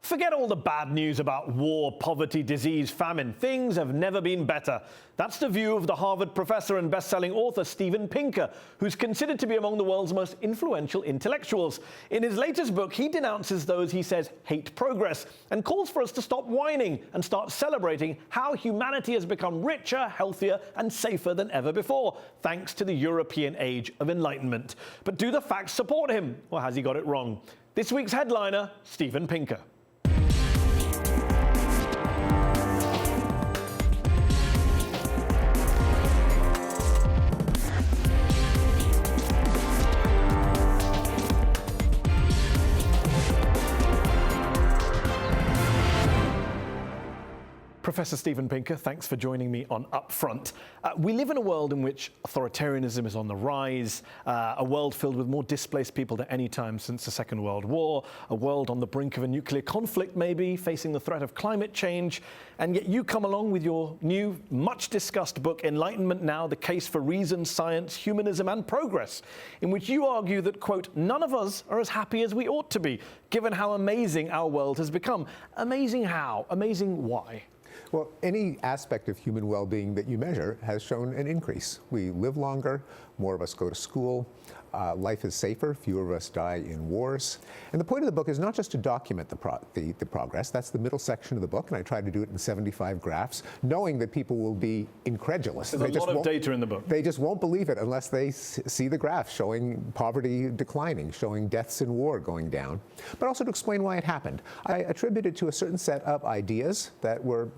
Forget all the bad news about war, poverty, disease, famine. Things have never been better. That's the view of the Harvard professor and best-selling author Steven Pinker, who's considered to be among the world's most influential intellectuals. In his latest book, he denounces those he says hate progress and calls for us to stop whining and start celebrating how humanity has become richer, healthier, and safer than ever before, thanks to the European age of enlightenment. But do the facts support him, or has he got it wrong? This week's headliner, Steven Pinker. Professor Steven Pinker, thanks for joining me on UpFront. We live in a world in which authoritarianism is on the rise, a world filled with more displaced people than any time since the Second World War, a world on the brink of a nuclear conflict maybe, facing the threat of climate change, and yet you come along with your new, much-discussed book, Enlightenment Now, The Case for Reason, Science, Humanism and Progress, in which you argue that, quote, none of us are as happy as we ought to be, given how amazing our world has become. Amazing how? Amazing why? Well, any aspect of human well-being that you measure has shown an increase. We live longer, more of us go to school, life is safer, fewer of us die in wars. And the point of the book is not just to document the progress, that's the middle section of the book, and I try to do it in 75 graphs, knowing that people will be incredulous. There's a lot of data in the book. They just won't believe it unless they see the graph showing poverty declining, showing deaths in war going down, but also to explain why it happened. I attribute it to a certain set of ideas that were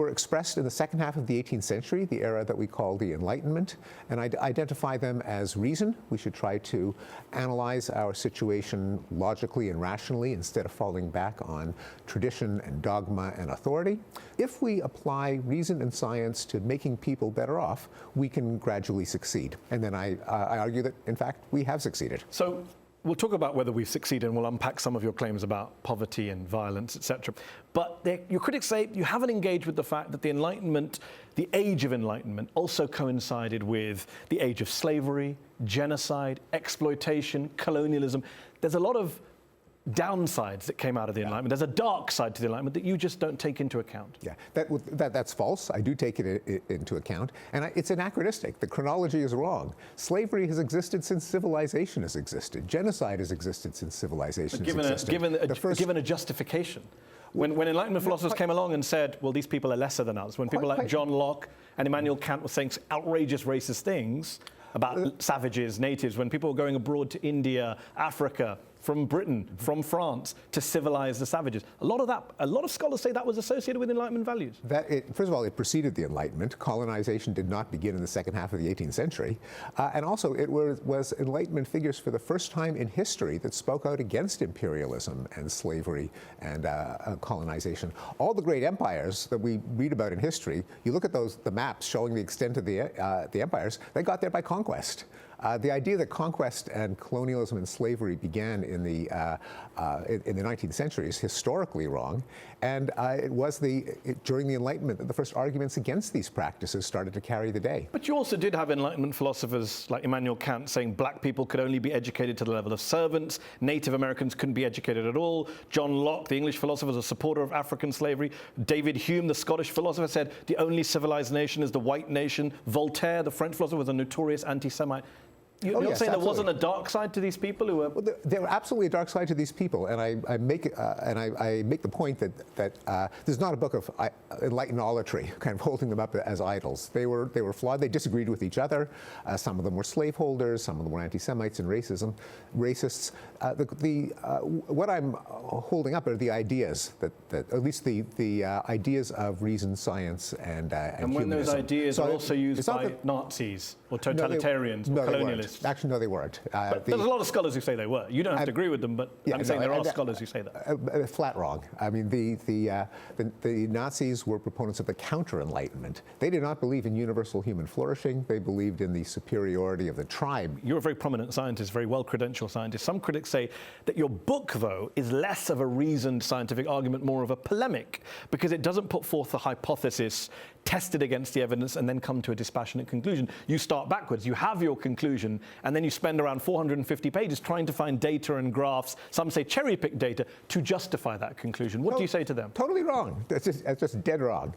expressed in the second half of the 18th century, the era that we call the Enlightenment, and I identify them as reason. We should try to analyze our situation logically and rationally instead of falling back on tradition and dogma and authority. If we apply reason and science to making people better off, we can gradually succeed. And then I argue that, in fact, we have succeeded. So we'll talk about whether we've succeeded, and we'll unpack some of your claims about poverty and violence, etc. But your critics say you haven't engaged with the fact that the Enlightenment, the age of Enlightenment, also coincided with the age of slavery, genocide, exploitation, colonialism. There's a lot of downsides that came out of the Enlightenment. There's a dark side to the Enlightenment that you just don't take into account. Yeah, that's false. I do take it into account. And it's anachronistic. The chronology is wrong. Slavery has existed since civilization has existed. Genocide has existed since civilization has existed. Given a justification. When Enlightenment philosophers came along and said, well, these people are lesser than us, when people like John Locke and Immanuel Kant were saying outrageous racist things about savages, natives, when people were going abroad to India, Africa, from Britain, from France, to civilize the savages. A lot of scholars say that was associated with Enlightenment values. First of all, it preceded the Enlightenment. Colonization did not begin in the second half of the 18th century. And also, it was Enlightenment figures for the first time in history that spoke out against imperialism and slavery and colonization. All the great empires that we read about in history, you look at the maps showing the extent of the empires, they got there by conquest. The idea that conquest and colonialism and slavery began in the 19th century is historically wrong, and it was during the Enlightenment that the first arguments against these practices started to carry the day. But you also did have Enlightenment philosophers like Immanuel Kant saying black people could only be educated to the level of servants, Native Americans couldn't be educated at all. John Locke, the English philosopher, was a supporter of African slavery. David Hume, the Scottish philosopher, said the only civilized nation is the white nation. Voltaire, the French philosopher, was a notorious anti-Semite. You're not saying there wasn't a dark side to these people who were... Well, there were absolutely a dark side to these people, and I make the point that this is not a book of enlightenolatry, kind of holding them up as idols. They were flawed. They disagreed with each other. Some of them were slaveholders. Some of them were anti-Semites and racists. What I'm holding up are the ideas that at least the ideas of reason, science, and when humanism. Those ideas are also used by Nazis or totalitarians or colonialists. Actually, no, they weren't. There's a lot of scholars who say they were. You don't have to agree with them, but I'm saying there are scholars who say that. Flat wrong. I mean, the Nazis were proponents of the counter-Enlightenment. They did not believe in universal human flourishing. They believed in the superiority of the tribe. You're a very prominent scientist, very well-credentialed scientist. Some critics say that your book, though, is less of a reasoned scientific argument, more of a polemic, because it doesn't put forth the hypothesis test it against the evidence, and then come to a dispassionate conclusion. You start backwards. You have your conclusion, and then you spend around 450 pages trying to find data and graphs, some say cherry-pick data, to justify that conclusion. What do you say to them? Totally wrong. That's just dead wrong.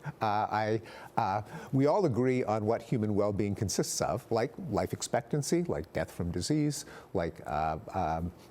We all agree on what human well-being consists of, like life expectancy, like death from disease, like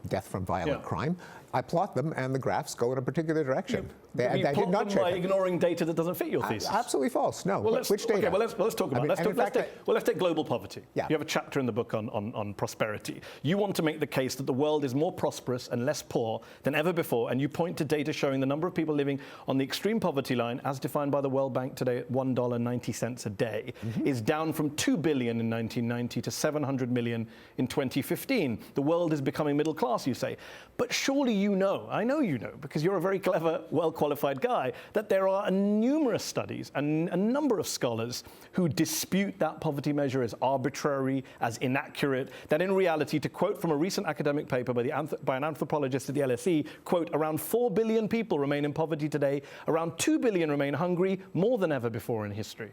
death from violent crime. I plot them, and the graphs go in a particular direction. You plot them by ignoring data that doesn't fit your thesis. Absolutely false. No. Well, which data? Okay, well, let's talk about it. Let's take global poverty. Yeah. You have a chapter in the book on prosperity. You want to make the case that the world is more prosperous and less poor than ever before, and you point to data showing the number of people living on the extreme poverty line, as defined by the World Bank today at $1.90 a day, is down from 2 billion in 1990 to 700 million in 2015. The world is becoming middle class, you say. But surely you know, I know you know, because you're a very clever, well-qualified guy, that there are numerous studies and a number of scholars who dispute that poverty measure as arbitrary, as inaccurate, that in reality, to quote from a recent academic paper by an anthropologist at the LSE, quote, around 4 billion people remain in poverty today, around 2 billion remain hungry, more than ever before in history.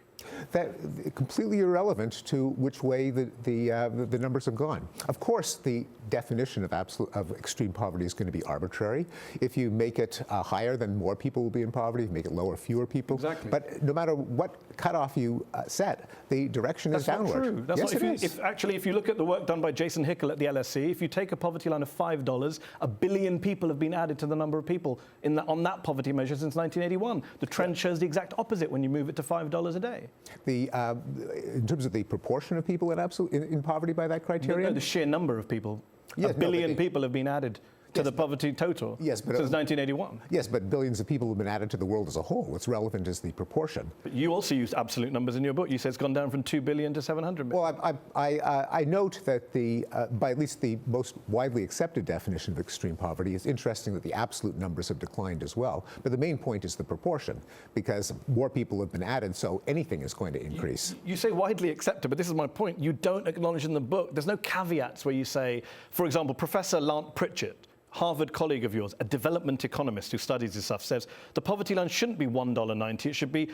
That completely irrelevant to which way the numbers have gone. Of course, the definition of extreme poverty is going to be arbitrary. If you make it higher, then more people will be in poverty. If you make it lower, fewer people. Exactly. But no matter what cutoff you set, the direction is downward. That's not true. That's yes, not, it is. If you look at the work done by Jason Hickel at the LSE, if you take a poverty line of $5, 1 billion people have been added to the number of people on that poverty measure since 1981. The trend shows the exact opposite when you move it to $5 a day. In terms of the proportion of people in poverty by that criteria? No, the sheer number of people. Yes, 1 billion people have been added to the poverty total since 1981. Yes, but billions of people have been added to the world as a whole. What's relevant is the proportion. But you also use absolute numbers in your book. You say it's gone down from 2 billion to 700 million. Well, I note that by at least the most widely accepted definition of extreme poverty, it's interesting that the absolute numbers have declined as well. But the main point is the proportion, because more people have been added, so anything is going to increase. You say widely accepted, but this is my point. You don't acknowledge in the book, there's no caveats where you say, for example, Professor Lant Pritchett, Harvard colleague of yours, a development economist who studies this stuff, says the poverty line shouldn't be $1.90, it should be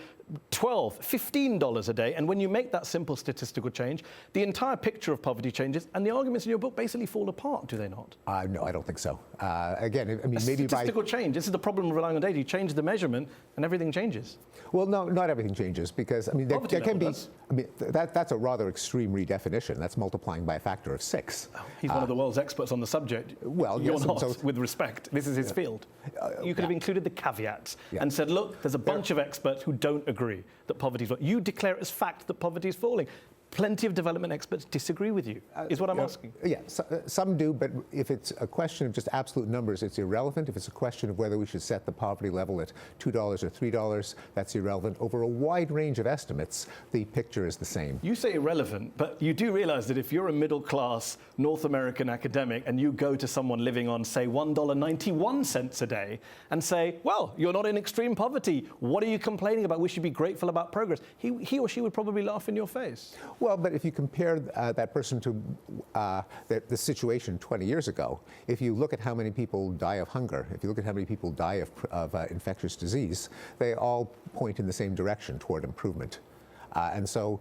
$12, $15 a day. And when you make that simple statistical change, the entire picture of poverty changes, and the arguments in your book basically fall apart, do they not? No, I don't think so. Again, I mean, maybe statistical change. This is the problem of relying on data. You change the measurement, and everything changes. Well, no, not everything changes, because I mean, there can be. I mean, that's a rather extreme redefinition. That's multiplying by a factor of 6. Oh, he's one of the world's experts on the subject. Well, you're yes, not. So, with respect, this is his field. You could have included the caveats and said, look, there's a bunch of experts who don't agree that poverty is falling. You declare it as fact that poverty is falling. Plenty of development experts disagree with you, is what I'm asking. Yeah, some do, but if it's a question of just absolute numbers, it's irrelevant. If it's a question of whether we should set the poverty level at $2 or $3, that's irrelevant. Over a wide range of estimates, the picture is the same. You say irrelevant, but you do realize that if you're a middle-class North American academic and you go to someone living on, say, $1.91 a day and say, well, you're not in extreme poverty, what are you complaining about? We should be grateful about progress. He or she would probably laugh in your face. Well, but if you compare that person to the situation 20 years ago, if you look at how many people die of hunger, if you look at how many people die of infectious disease, they all point in the same direction toward improvement. And so,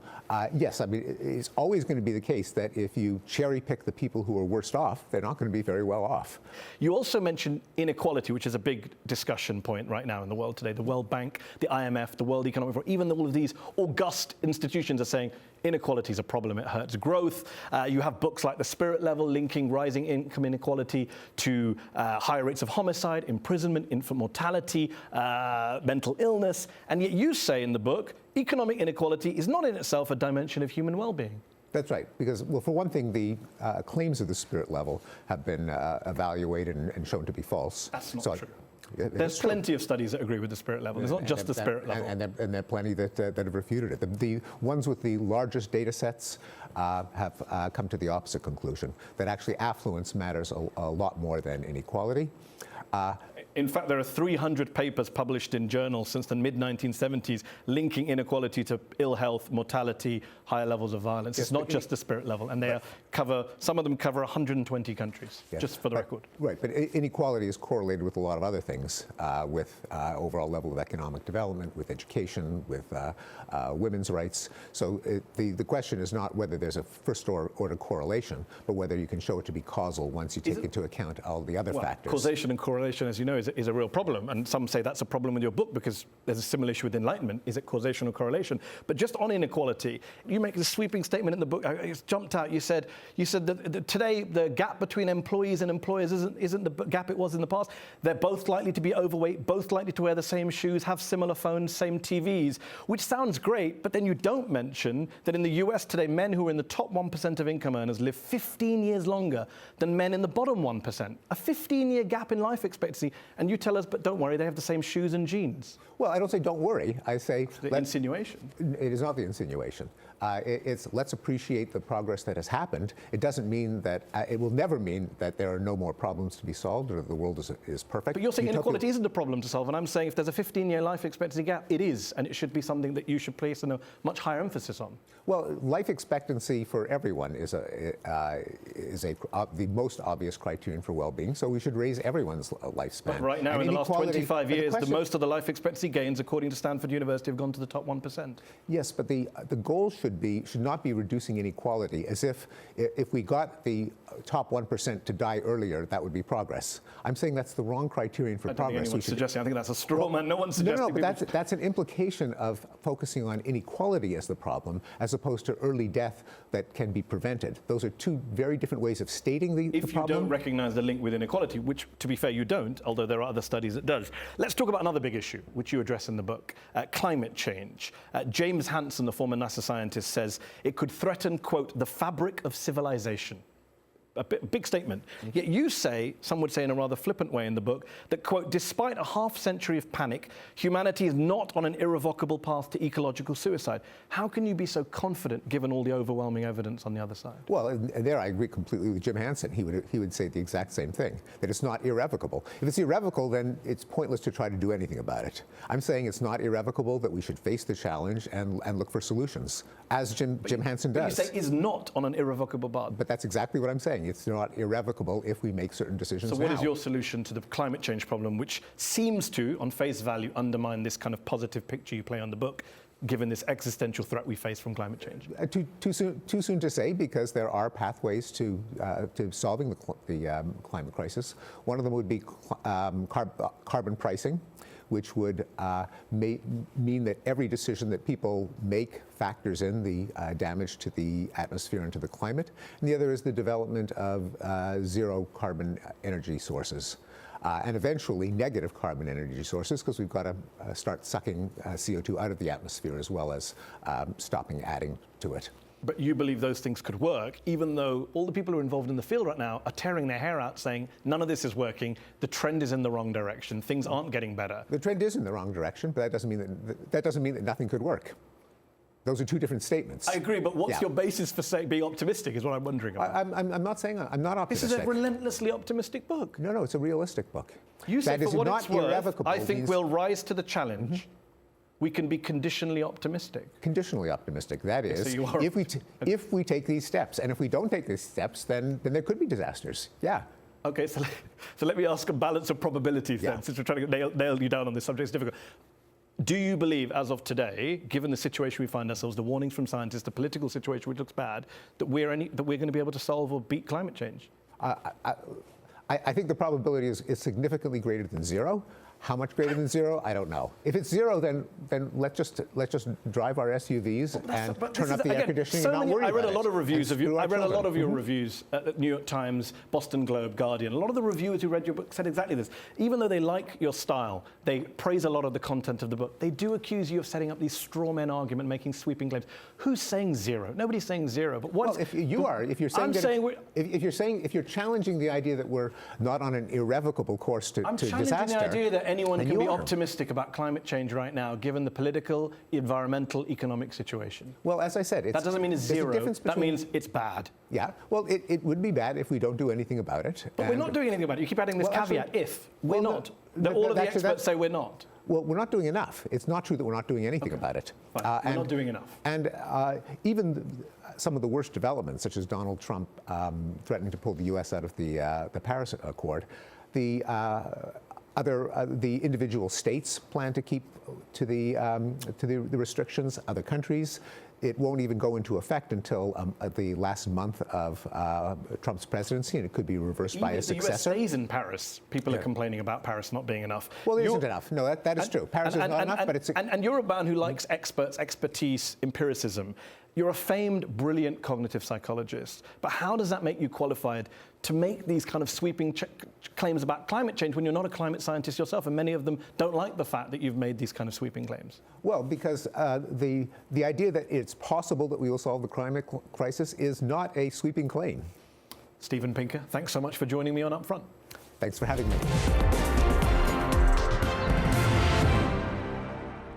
yes, I mean, it's always going to be the case that if you cherry pick the people who are worst off, they're not going to be very well off. You also mentioned inequality, which is a big discussion point right now in the world today. The World Bank, the IMF, the World Economic Forum, even all of these august institutions are saying inequality is a problem, it hurts growth. You have books like The Spirit Level linking rising income inequality to higher rates of homicide, imprisonment, infant mortality, mental illness. And yet you say in the book, economic inequality is not in itself a dimension of human well-being. That's right, because, well, for one thing, the claims of the Spirit Level have been evaluated and shown to be false. That's not true. There's plenty of studies that agree with the Spirit Level. It's not just the Spirit Level. And there are plenty that have refuted it. The ones with the largest data sets have come to the opposite conclusion, that actually affluence matters a lot more than inequality. In fact, there are 300 papers published in journals since the mid-1970s linking inequality to ill health, mortality, higher levels of violence. Yes, it's not just the spirit level, and they some of them cover 120 countries, just for the record. Right, but inequality is correlated with a lot of other things, with overall level of economic development, with education, with women's rights. So the question is not whether there's a first-order correlation, but whether you can show it to be causal once you take into account all the other factors. Causation and correlation, as you know, is a real problem, and some say that's a problem with your book because there's a similar issue with Enlightenment. Is it causation or correlation? But just on inequality, you make this sweeping statement in the book. It's jumped out. You said that today the gap between employees and employers isn't the gap it was in the past. They're both likely to be overweight, both likely to wear the same shoes, have similar phones, same TVs, which sounds great, but then you don't mention that in the US today, men who are in the top 1% of income earners live 15 years longer than men in the bottom 1%. A 15-year gap in life expectancy, and you tell us, but don't worry, they have the same shoes and jeans. Well, I don't say don't worry. I say... The insinuation. It is not the insinuation. It's let's appreciate the progress that has happened. It doesn't mean that, it will never mean that there are no more problems to be solved or that the world is perfect. But you're saying inequality isn't a problem to solve, and I'm saying if there's a 15-year life expectancy gap, it is, and it should be something that you should place a much higher emphasis on. Well, life expectancy for everyone is the most obvious criterion for well-being, so we should raise everyone's lifespan. But right now, in the last 25 years, most of the life expectancy gains, according to Stanford University, have gone to the top 1%. Yes, but the goal should not be reducing inequality as if we got the top 1% to die earlier, that would be progress. I'm saying that's the wrong criterion for progress. I think that's a straw man. No one's suggesting. No, but that's an implication of focusing on inequality as the problem, as opposed to early death that can be prevented. Those are two very different ways of stating the problem. If you don't recognize the link with inequality, which, to be fair, you don't, although there are other studies that does. Let's talk about another big issue, which you address in the book, climate change. James Hansen, the former NASA scientist, says it could threaten, quote, the fabric of civilization. A big statement. Yet you say, some would say in a rather flippant way in the book, that, quote, despite a half-century of panic, humanity is not on an irrevocable path to ecological suicide. How can you be so confident given all the overwhelming evidence on the other side? Well, and there I agree completely with Jim Hansen. He would say the exact same thing, that it's not irrevocable. If it's irrevocable, then it's pointless to try to do anything about it. I'm saying it's not irrevocable, that we should face the challenge and look for solutions, as Jim Hansen does. But you say is not on an irrevocable path. But that's exactly what I'm saying. It's not irrevocable if we make certain decisions now. So what is your solution to the climate change problem, which seems to, on face value, undermine this kind of positive picture you play on the book, given this existential threat we face from climate change? Too soon to say, because there are pathways to solving the climate crisis. One of them would be carbon pricing, which would mean that every decision that people make factors in the damage to the atmosphere and to the climate. And the other is the development of zero carbon energy sources. And eventually negative carbon energy sources, because we've got to start sucking CO2 out of the atmosphere as well as stopping adding to it. But you believe those things could work, even though all the people who are involved in the field right now are tearing their hair out saying, none of this is working, the trend is in the wrong direction, things aren't getting better. The trend is in the wrong direction, but that doesn't mean that nothing could work. Those are two different statements. I agree, but what's your basis for being optimistic is what I'm wondering about. I'm not saying I'm not optimistic. This is a relentlessly optimistic book. No, it's a realistic book. You said for what it's worth, I think we'll rise to the challenge. Mm-hmm. We can be conditionally optimistic. Conditionally optimistic, that is, so if we take these steps. And if we don't take these steps, then there could be disasters. Yeah. Okay, so let me ask a balance of probabilities then, since we're trying to nail you down on this subject. It's difficult. Do you believe, as of today, given the situation we find ourselves, the warnings from scientists, the political situation which looks bad, that we're going to be able to solve or beat climate change? I think the probability is significantly greater than zero. How much greater than zero? I don't know. If it's zero, then let's just drive our SUVs and turn up the air conditioning and not worry about it. I read a lot of reviews of you. I read a lot of your reviews at New York Times, Boston Globe, Guardian. A lot of the reviewers who read your book said exactly this. Even though they like your style, they praise a lot of the content of the book. They do accuse you of setting up these straw man argument, making sweeping claims. Who's saying zero? Nobody's saying zero. But what? Well, if you're challenging the idea that we're not on an irrevocable course to disaster. I'm challenging the idea that anyone can be optimistic about climate change right now, given the political, environmental, economic situation. Well, as I said, that doesn't mean it's zero. That means it's bad. Yeah. Well, it would be bad if we don't do anything about it. But we're not doing anything about it. You keep adding this caveat, if. We're not. That all of the Actually, experts say we're not. Well, we're not doing enough. It's not true that we're not doing anything about it. Fine. We're not doing enough. And even some of the worst developments, such as Donald Trump threatening to pull the U.S. out of the Paris Accord, the individual states plan to keep to the restrictions. Other countries, it won't even go into effect until the last month of Trump's presidency, and it could be reversed by a successor. The US stays in Paris. People are complaining about Paris not being enough. Well, it isn't enough. No, that is true. Paris is not enough, but it's... And you're a man who likes experts, expertise, empiricism. You're a famed, brilliant cognitive psychologist. But how does that make you qualified to make these kind of sweeping claims about climate change when you're not a climate scientist yourself, and many of them don't like the fact that you've made these kind of sweeping claims? Well, because the idea that it's possible that we will solve the climate crisis is not a sweeping claim. Steven Pinker, thanks so much for joining me on UpFront. Thanks for having me.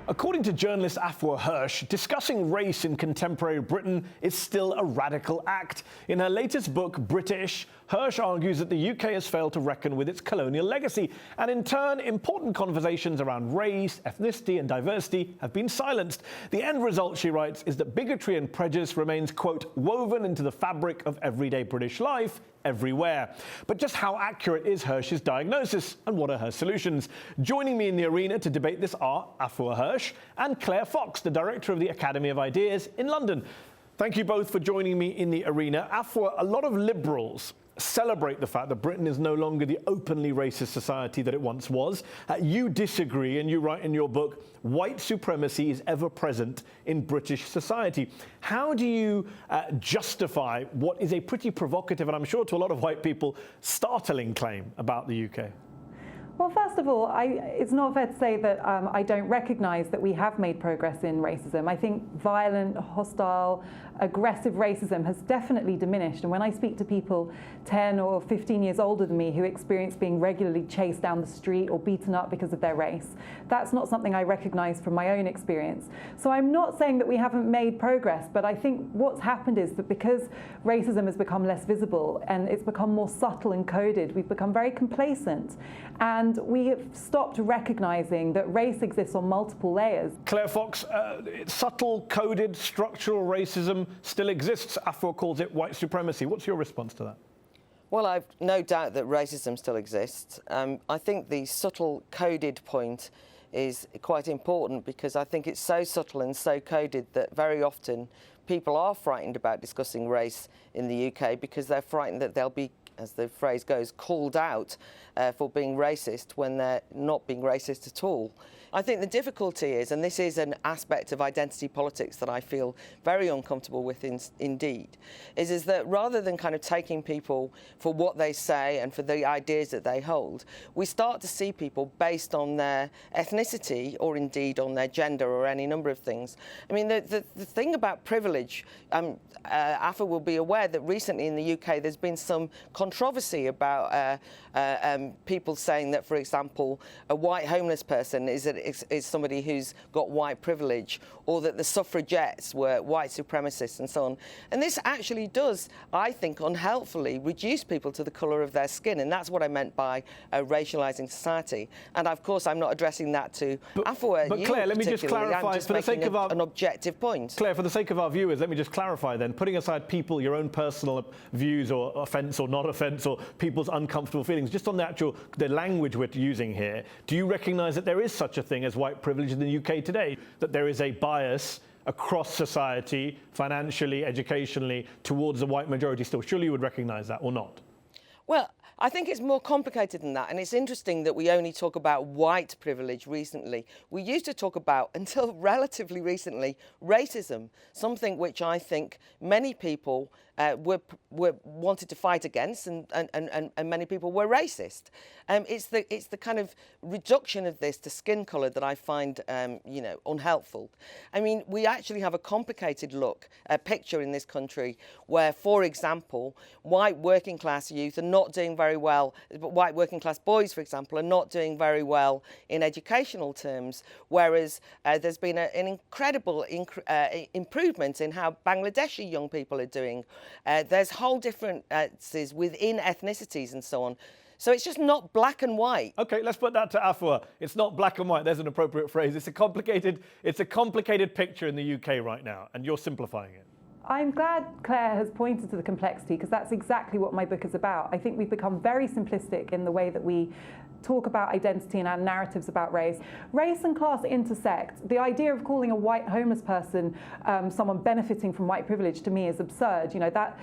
According to journalist Afua Hirsch, discussing race in contemporary Britain is still a radical act. In her latest book, British, Hirsch argues that the UK has failed to reckon with its colonial legacy, and in turn, important conversations around race, ethnicity and diversity have been silenced. The end result, she writes, is that bigotry and prejudice remains, quote, woven into the fabric of everyday British life, everywhere. But just how accurate is Hirsch's diagnosis, and what are her solutions? Joining me in the arena to debate this are Afua Hirsch and Claire Fox, the director of the Academy of Ideas in London. Thank you both for joining me in the arena. Afua, a lot of liberals celebrate the fact that Britain is no longer the openly racist society that it once was. You disagree, and you write in your book, white supremacy is ever present in British society. How do you justify what is a pretty provocative, and I'm sure to a lot of white people, startling claim about the UK? Well, first of all, it's not fair to say that I don't recognise that we have made progress in racism. I think violent, hostile, aggressive racism has definitely diminished. And when I speak to people 10 or 15 years older than me who experience being regularly chased down the street or beaten up because of their race, that's not something I recognise from my own experience. So I'm not saying that we haven't made progress, but I think what's happened is that because racism has become less visible and it's become more subtle and coded, we've become very complacent. And we have stopped recognising that race exists on multiple layers. Claire Fox, subtle, coded, structural racism still exists. Afua calls it white supremacy. What's your response to that? Well, I've no doubt that racism still exists. I think the subtle, coded point is quite important because I think it's so subtle and so coded that very often people are frightened about discussing race in the UK because they're frightened that they'll be, as the phrase goes, called out for being racist when they're not being racist at all. I think the difficulty is, and this is an aspect of identity politics that I feel very uncomfortable with indeed, is that rather than kind of taking people for what they say and for the ideas that they hold, we start to see people based on their ethnicity or indeed on their gender or any number of things. I mean, the thing about privilege, Afua will be aware that recently in the UK there's been some controversy about people saying that, for example, a white homeless person is somebody who's got white privilege, or that the suffragettes were white supremacists and so on. And this actually does, I think, unhelpfully reduce people to the colour of their skin, and that's what I meant by racialising society. And of course, I'm not addressing that to Afua. But Claire, let me just clarify for the sake of an objective point. Claire, for the sake of our viewers, let me just clarify then, putting aside people, your own personal views or offence or not offence or people's uncomfortable feelings, just on the language we're using here, do you recognise that there is such a thing as white privilege in the UK today, that there is a bias across society, financially, educationally, towards the white majority still? Surely you would recognise that, or not? Well, I think it's more complicated than that, and it's interesting that we only talk about white privilege recently. We used to talk about, until relatively recently, racism, something which I think many people wanted to fight against, and many people were racist. It's the kind of reduction of this to skin colour that I find unhelpful. I mean, we actually have a complicated picture in this country where, for example, white working class youth are not doing very well, but white working class boys, for example, are not doing very well in educational terms, whereas there's been an incredible improvement in how Bangladeshi young people are doing. There's whole differences within ethnicities and so on. So it's just not black and white. Okay, let's put that to Afua. It's not black and white. There's an appropriate phrase. It's a complicated picture in the UK right now, and you're simplifying it. I'm glad Claire has pointed to the complexity, because that's exactly what my book is about. I think we've become very simplistic in the way that we talk about identity and our narratives about race. Race and class intersect. The idea of calling a white homeless person someone benefiting from white privilege, to me, is absurd. You know, that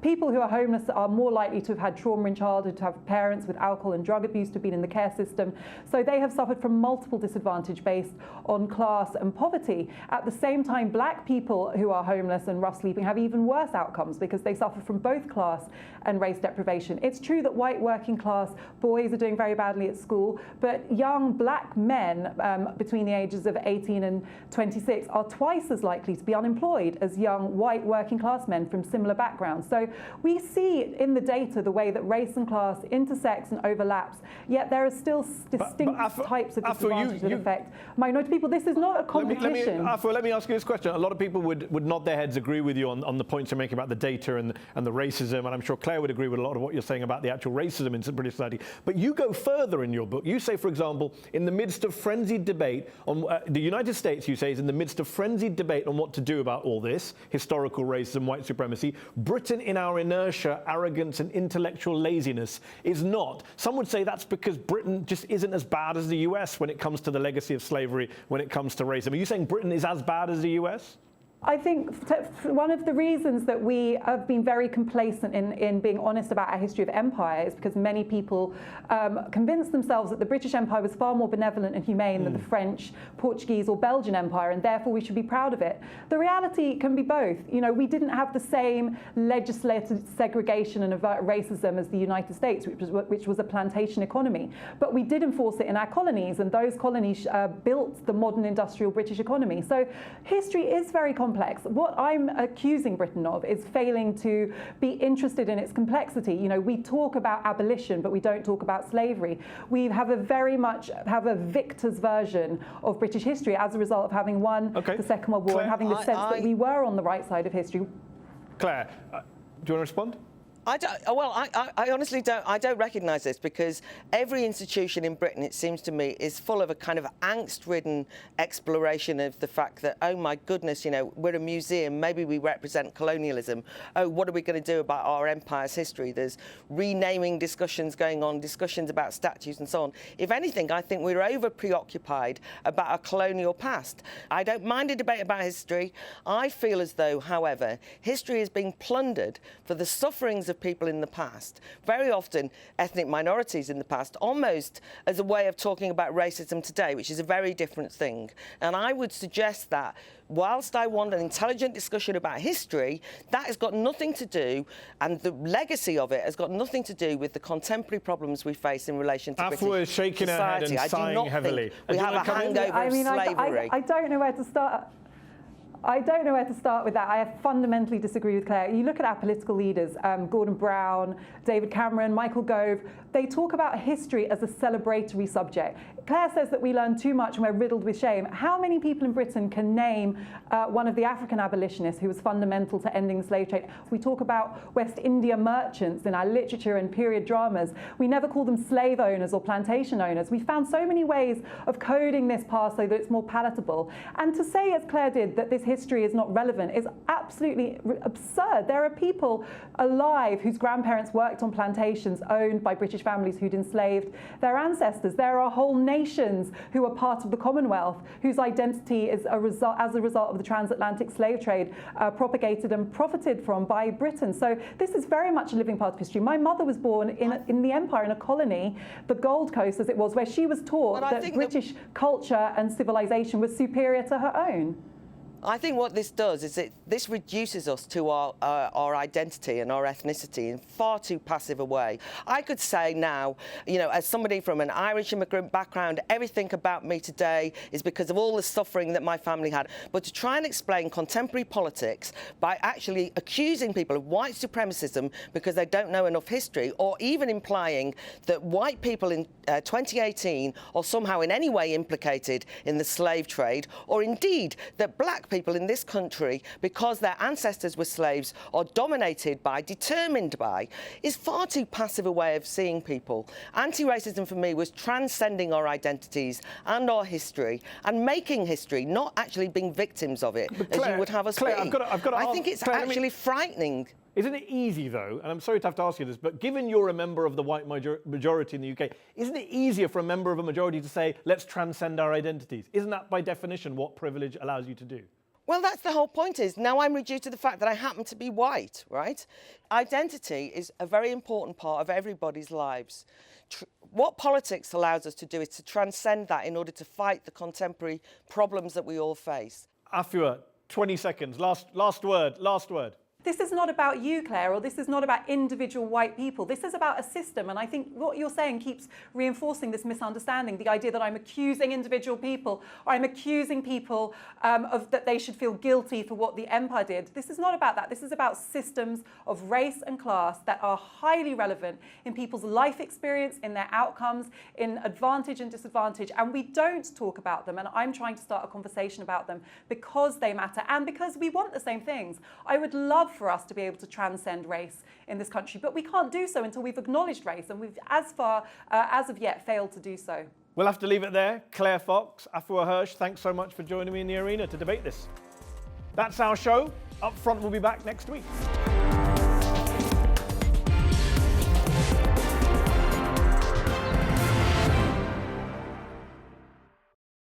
people who are homeless are more likely to have had trauma in childhood, to have parents with alcohol and drug abuse, to have been in the care system. So they have suffered from multiple disadvantage based on class and poverty. At the same time, black people who are homeless and rough sleeping have even worse outcomes because they suffer from both class and race deprivation. It's true that white working class boys are doing very badly at school, but young black men between the ages of 18 and 26 are twice as likely to be unemployed as young white working class men from similar backgrounds. So we see in the data the way that race and class intersects and overlaps, yet there are still distinct types of disadvantage that affect minority people. This is not a competition. Let me ask you this question. A lot of people would nod their heads, agree with you on the points you're making about the data and the racism, and I'm sure Claire would agree with a lot of what you're saying about the actual racism in British society. But you go further in your book. You say, for example, in the midst of frenzied debate on the United States, you say, is in the midst of frenzied debate on what to do about all this, historical racism, white supremacy, Britain, in our inertia, arrogance and intellectual laziness, is not. Some would say that's because Britain just isn't as bad as the US when it comes to the legacy of slavery, when it comes to racism. Are you saying Britain is as bad as the US? I think one of the reasons that we have been very complacent in being honest about our history of empire is because many people convinced themselves that the British Empire was far more benevolent and humane than the French, Portuguese or Belgian Empire, and therefore we should be proud of it. The reality can be both. You know, we didn't have the same legislated segregation and racism as the United States, which was a plantation economy, but we did enforce it in our colonies, and those colonies built the modern industrial British economy. So history is very complex. What I'm accusing Britain of is failing to be interested in its complexity. You know, we talk about abolition, but we don't talk about slavery. We have very much a victor's version of British history as a result of having won the Second World War, Claire, and having the sense that we were on the right side of history. Claire, do you want to respond? I honestly don't. I don't recognise this, because every institution in Britain, it seems to me, is full of a kind of angst-ridden exploration of the fact that, oh my goodness, you know, we're a museum. Maybe we represent colonialism. Oh, what are we going to do about our empire's history? There's renaming discussions going on, discussions about statues and so on. If anything, I think we're over preoccupied about our colonial past. I don't mind a debate about history. I feel as though, however, history is being plundered for the sufferings of people in the past, very often ethnic minorities in the past, almost as a way of talking about racism today, which is a very different thing. And I would suggest that whilst I want an intelligent discussion about history, that has got nothing to do, and the legacy of it has got nothing to do with the contemporary problems we face in relation to British Afua is shaking society. her head and sighing heavily. We have a hangover of slavery. I don't know where to start. I don't know where to start with that. I fundamentally disagree with Claire. You look at our political leaders, Gordon Brown, David Cameron, Michael Gove, they talk about history as a celebratory subject. Claire says that we learn too much and we're riddled with shame. How many people in Britain can name one of the African abolitionists who was fundamental to ending the slave trade? We talk about West India merchants in our literature and period dramas. We never call them slave owners or plantation owners. We found so many ways of coding this past so that it's more palatable. And to say, as Claire did, that this history is not relevant is absolutely absurd. There are people alive whose grandparents worked on plantations owned by British families who'd enslaved their ancestors. There are whole nations who are part of the Commonwealth whose identity is as a result of the transatlantic slave trade propagated and profited from by Britain. So this is very much a living part of history. My mother was born in the Empire, in a colony, the Gold Coast as it was, where she was taught that British culture and civilization was superior to her own. I think what this does is this reduces us to our identity and our ethnicity in far too passive a way. I could say now, you know, as somebody from an Irish immigrant background, everything about me today is because of all the suffering that my family had. But to try and explain contemporary politics by actually accusing people of white supremacism because they don't know enough history, or even implying that white people in 2018 are somehow in any way implicated in the slave trade, or indeed that black black people in this country, because their ancestors were slaves, are dominated by, determined by, is far too passive a way of seeing people. Anti-racism for me was transcending our identities and our history and making history, not actually being victims of it, But Claire, as you would have us Claire, be. I've got to I ask, think it's Claire, actually frightening. Isn't it easy, though, and I'm sorry to have to ask you this, but given you're a member of the white majority in the UK, isn't it easier for a member of a majority to say, let's transcend our identities? Isn't that, by definition, what privilege allows you to do? Well, that's the whole point, is now I'm reduced to the fact that I happen to be white, right? Identity is a very important part of everybody's lives. What politics allows us to do is to transcend that in order to fight the contemporary problems that we all face. Afua, 20 seconds, last word. This is not about you, Claire, or this is not about individual white people. This is about a system, and I think what you're saying keeps reinforcing this misunderstanding, the idea that I'm accusing individual people, or I'm accusing people of that they should feel guilty for what the empire did. This is not about that. This is about systems of race and class that are highly relevant in people's life experience, in their outcomes, in advantage and disadvantage, and we don't talk about them, and I'm trying to start a conversation about them because they matter and because we want the same things. I would love for us to be able to transcend race in this country, but we can't do so until we've acknowledged race, and we've as of yet failed to do so. We'll have to leave it there. Claire Fox, Afua Hirsch, thanks so much for joining me in the arena to debate this. That's our show. UpFront will be back next week.